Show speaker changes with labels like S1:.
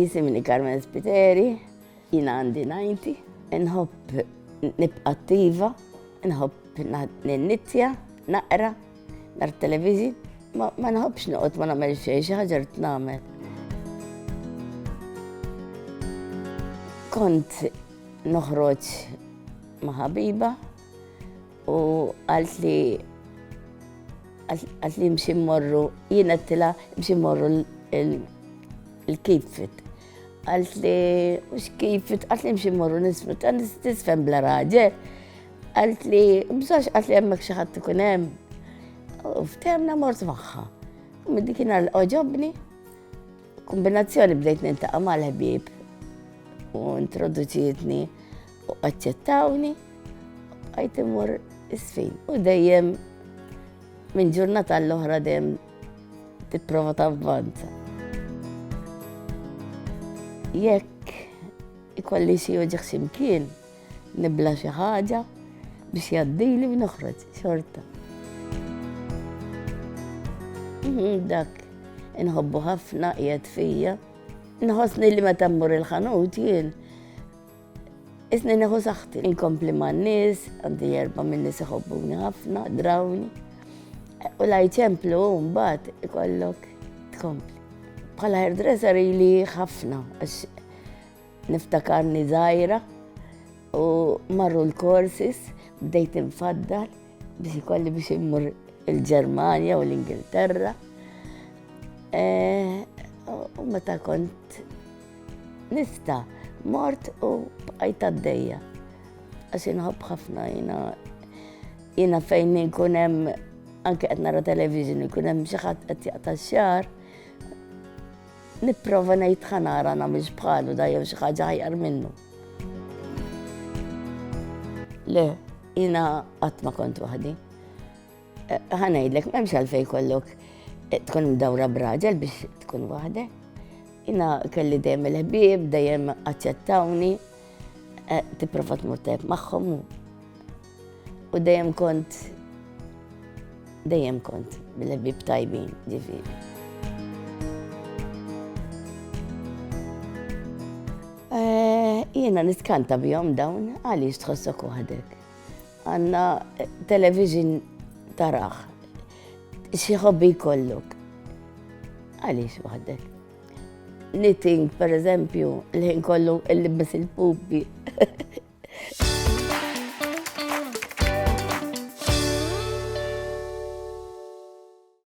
S1: Jisimni Carmen Spiteri, jina għandi 90, nħobb nibqa' attiva, nħobb ninnitja, naqra, nar televiżjon, ma nħobbx noqgħod ma nagħmel xejn, xi ħaġa rid nagħmel. Kont noħroġ ma' ħabiba u qalt li mxi mmorru, jiena għedtilha mxi mmorru l-kifit. Qalt li mhux kifit, qalt li mxi mmorru nisfru, tisfem bla raġel. Qalt li msax qalt li hemmhekk xi ħadd ikun hemm. U ftehemna mort magħha. U minn dik oġobni, kombinazzjoni bdejt nintaqa' mal-ħbieb u introduċietni u aċċettawni għajt imur isfin. U dejjem minn ġurnata l-oħra dejjem tipprova tavvanza. Jekk ikolli xi joġieħ x'imkien, nibla xi ħaġa biex jgħaddili u noħroġ xorta. Dak inħobbu ħafna qiegħed fija. Nħossni li meta mmur il-ħanut jien isni nieħu saħħti. Inkompli man-nies, għandi 4 min nies iħobbuni ħafna, drawni. U la jċemplu mbagħad ikollok tkompli. Bħala hairdresser ili ħafna għax niftakarni żgħira u marru l-courses bdejt infaddal biex ikolli biex immur il-Ġermanja u l-Ingilterra. U meta kont nista mort u bqajt għaddejja. Għax inħobb ħafna jiena fejn inkun hemm anke qed nara television ikun hemm xi ħadd qed jaqta' x-xahar, nipprova ngħid ħanara nagħmilx bħalu da jew xi ħaġa aħjar minnu. Le, jiena qatt ma kont waħdi. Ħanejdlek m'hemmx għalfejn kollok tkun mdawra b'raġel biex tkun waħdek. Jiena kelli dejjem il-ħbieb, dejjem aċċettawni, tipprova tmur tajjeb magħhom u dejjem kont bil-ħbieb tajbin ġifieri. Jiena niskanta bihom dawn għaliex tħossok waħdek. Għandna television taraħ, xi hobby jkollok. Għaliex waħdek. Knitting, per eżempju, l-ħin kollu il-libes il-pupi,